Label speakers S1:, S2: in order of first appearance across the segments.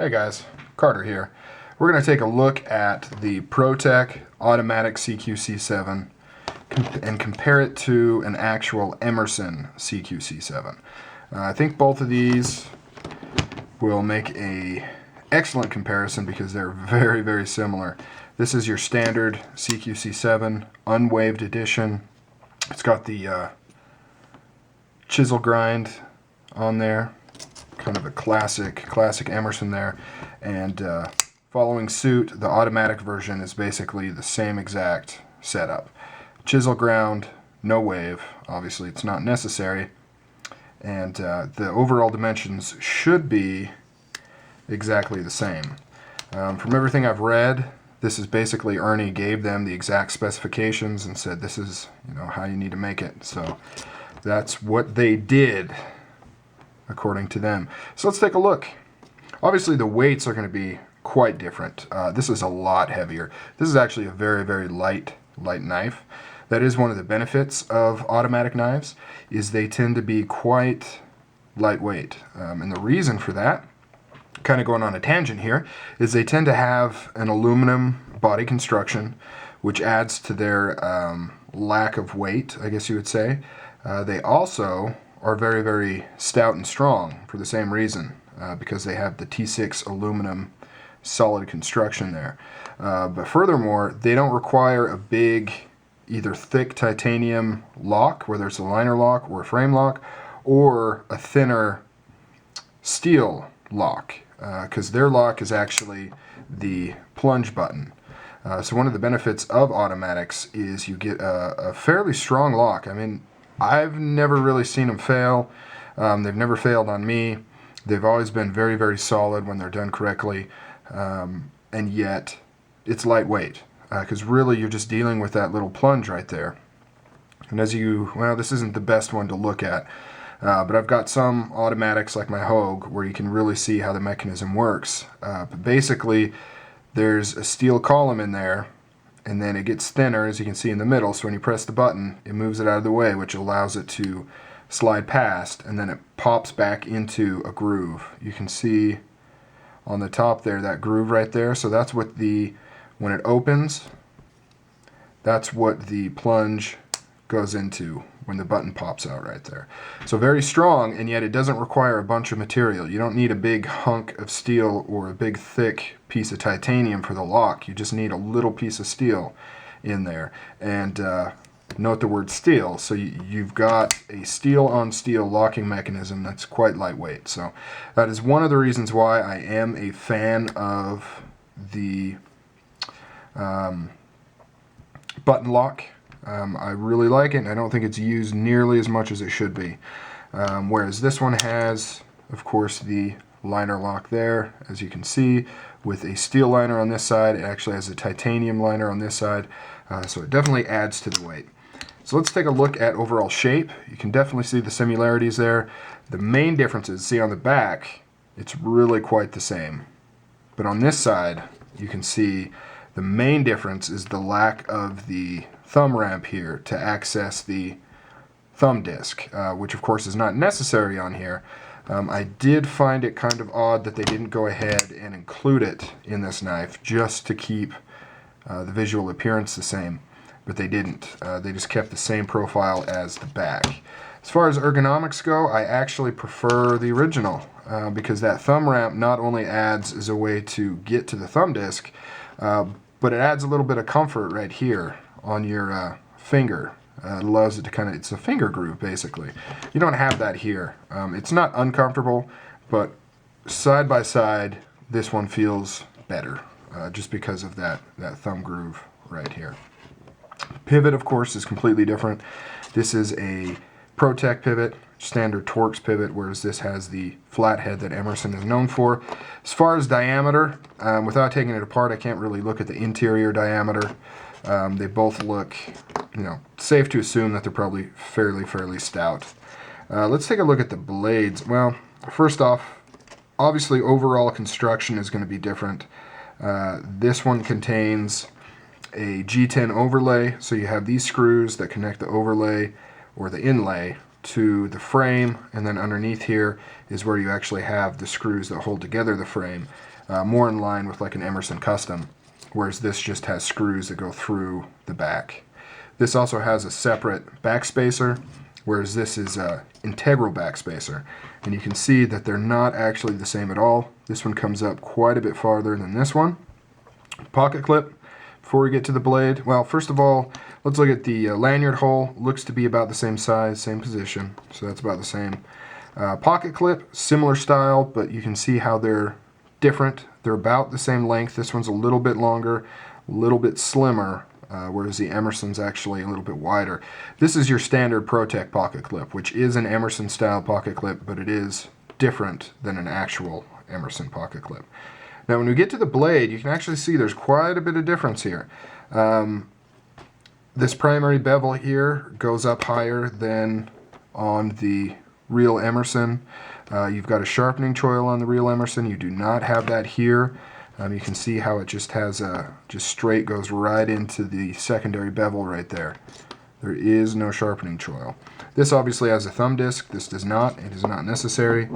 S1: Hey guys, Carter here. We're going to take a look at the Protech automatic CQC-7 and compare it to an actual Emerson CQC-7. I think both of these will make a excellent comparison because they're very, very similar. This is your standard CQC-7 unwaved edition. It's got the chisel grind on there. Kind of a classic Emerson there, and following suit, the automatic version is basically the same exact setup. Chisel ground, no wave, obviously it's not necessary, and the overall dimensions should be exactly the same. From everything I've read, this is basically Ernie gave them the exact specifications and said this is how you need to make it. So that's what they did, according to them. So let's take a look. Obviously the weights are going to be quite different. This is a lot heavier. This is actually a very, very light knife. That is one of the benefits of automatic knives, is they tend to be quite lightweight. And the reason for that, kind of going on a tangent here, is they tend to have an aluminum body construction, which adds to their lack of weight, I guess you would say. They also are very, very stout and strong for the same reason, because they have the T6 aluminum solid construction there. But furthermore, they don't require a big, either thick titanium lock, whether it's a liner lock or a frame lock, or a thinner steel lock, because their lock is actually the plunge button. So one of the benefits of automatics is you get a fairly strong lock. I mean, I've never really seen them fail. They've never failed on me. They've always been very, very solid when they're done correctly. And yet, it's lightweight. Because really, you're just dealing with that little plunge right there. And well, this isn't the best one to look at. But I've got some automatics like my Hogue where you can really see how the mechanism works. But basically, there's a steel column in there, and then it gets thinner, as you can see in the middle, so when you press the button, it moves it out of the way, which allows it to slide past, and then it pops back into a groove. You can see on the top there, that groove right there, so that's what when it opens, that's what the plunge goes into when the button pops out right there. So very strong, and yet it doesn't require a bunch of material. You don't need a big hunk of steel or a big thick piece of titanium for the lock. You just need a little piece of steel in there. And note the word steel. So you've got a steel on steel locking mechanism that's quite lightweight. So that is one of the reasons why I am a fan of the button lock. I really like it, and I don't think it's used nearly as much as it should be. Whereas this one has, of course, the liner lock there, as you can see, with a steel liner on this side. It actually has a titanium liner on this side, so it definitely adds to the weight. So let's take a look at overall shape. You can definitely see the similarities there. The main differences, see on the back, it's really quite the same. But on this side, you can see the main difference is the lack of the thumb ramp here to access the thumb disc, which of course is not necessary on here. I did find it kind of odd that they didn't go ahead and include it in this knife just to keep the visual appearance the same, but they didn't. They just kept the same profile as the back. As far as ergonomics go, I actually prefer the original because that thumb ramp not only adds as a way to get to the thumb disc, but it adds a little bit of comfort right here on your finger. It allows it to it's a finger groove basically. You don't have that here. It's not uncomfortable, but side by side, this one feels better just because of that thumb groove right here. Pivot, of course, is completely different. This is a Protech pivot, standard Torx pivot, whereas this has the flat head that Emerson is known for. As far as diameter, without taking it apart, I can't really look at the interior diameter. They both look, safe to assume that they're probably fairly stout. Let's take a look at the blades. Well, first off, obviously overall construction is going to be different. This one contains a G10 overlay, so you have these screws that connect the overlay or the inlay to the frame, and then underneath here is where you actually have the screws that hold together the frame, more in line with like an Emerson Custom, whereas this just has screws that go through the back. This also has a separate backspacer, whereas this is an integral backspacer, and you can see that they're not actually the same at all. This one comes up quite a bit farther than this one. Pocket clip, before we get to the blade, well, first of all, let's look at the lanyard hole. Looks to be about the same size, same position, so that's about the same. Pocket clip, similar style, but you can see how they're different. They're about the same length. This one's a little bit longer, a little bit slimmer, whereas the Emerson's actually a little bit wider. This is your standard Protech pocket clip, which is an Emerson style pocket clip, but it is different than an actual Emerson pocket clip. Now when we get to the blade, you can actually see there's quite a bit of difference here. This primary bevel here goes up higher than on the real Emerson. You've got a sharpening choil on the real Emerson. You do not have that here. You can see how it just has just straight goes right into the secondary bevel right there. There is no sharpening choil. This obviously has a thumb disc. This does not. It is not necessary.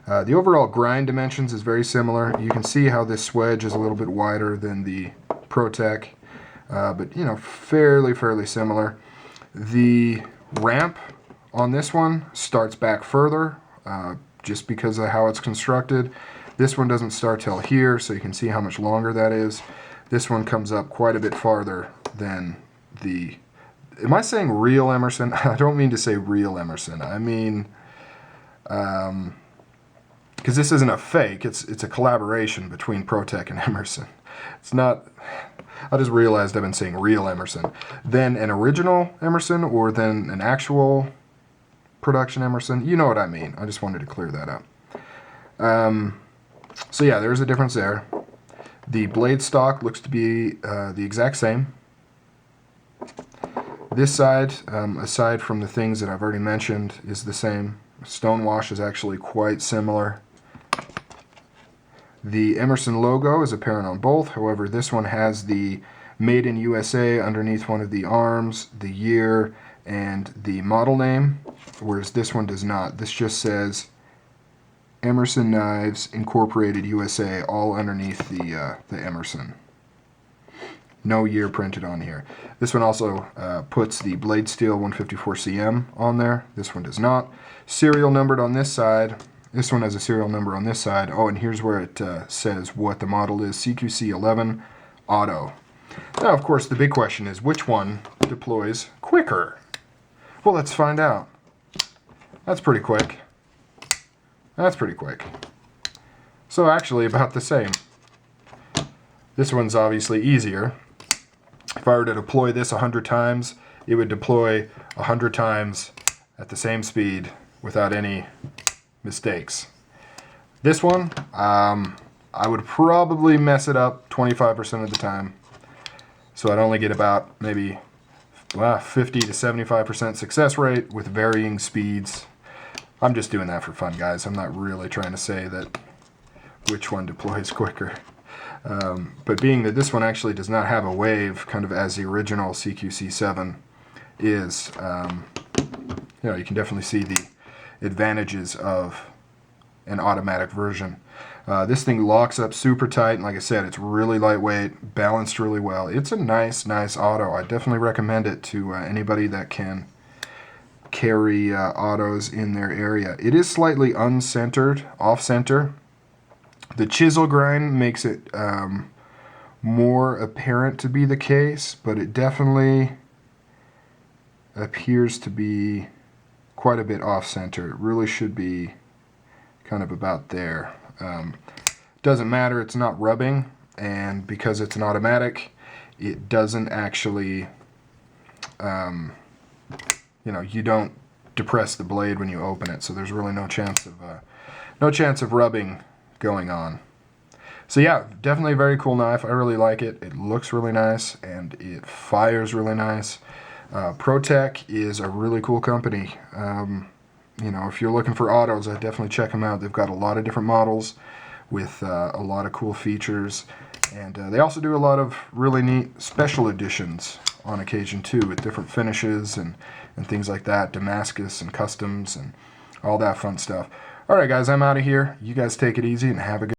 S1: The overall grind dimensions is very similar. You can see how this swedge is a little bit wider than the Protech, but you know, fairly similar. The ramp on this one starts back further, just because of how it's constructed. This one doesn't start till here, so you can see how much longer that is. This one comes up quite a bit farther than the... Am I saying real Emerson? I don't mean to say real Emerson. I mean, because this isn't a fake. It's a collaboration between Protech and Emerson. It's not... I just realized I've been saying real Emerson. Then an original Emerson, or then an actual production Emerson. You know what I mean. I just wanted to clear that up. So yeah, there's a difference there. The blade stock looks to be the exact same. This side, aside from the things that I've already mentioned, is the same. Stonewash is actually quite similar. The Emerson logo is apparent on both. However, this one has the Made in USA underneath one of the arms, the year, and the model name, whereas this one does not. This just says Emerson Knives Incorporated USA, all underneath the Emerson. No year printed on here. This one also puts the blade steel 154 cm on there. This one does not. Serial numbered on this side. This one has a serial number on this side. Oh, and here's where it says what the model is. CQC-7 Auto. Now, of course, the big question is which one deploys quicker? Well, let's find out. That's pretty quick. That's pretty quick. So actually about the same. This one's obviously easier. If I were to deploy this 100 times, it would deploy 100 times at the same speed without any mistakes. This one, I would probably mess it up 25% of the time. So I'd only get about maybe 50 to 75% success rate with varying speeds. I'm just doing that for fun, guys. I'm not really trying to say that which one deploys quicker. But being that this one actually does not have a wave, kind of as the original CQC-7 is, you know, you can definitely see the advantages of an automatic version. This thing locks up super tight, and like I said, it's really lightweight, balanced really well. It's a nice auto. I definitely recommend it to anybody that can carry autos in their area. It is slightly uncentered, off-center. The chisel grind makes it more apparent to be the case, but it definitely appears to be quite a bit off-center. It really should be kind of about there. Doesn't matter, it's not rubbing, and because it's an automatic, it doesn't actually, you know, you don't depress the blade when you open it, so there's really no chance of rubbing going on. So yeah, definitely a very cool knife. I really like it. It looks really nice, and it fires really nice. Protech is a really cool company. You know, if you're looking for autos, I'd definitely check them out. They've got a lot of different models with a lot of cool features, and they also do a lot of really neat special editions on occasion too, with different finishes and things like that, Damascus and customs and all that fun stuff. All right, guys, I'm out of here. You guys take it easy and have a good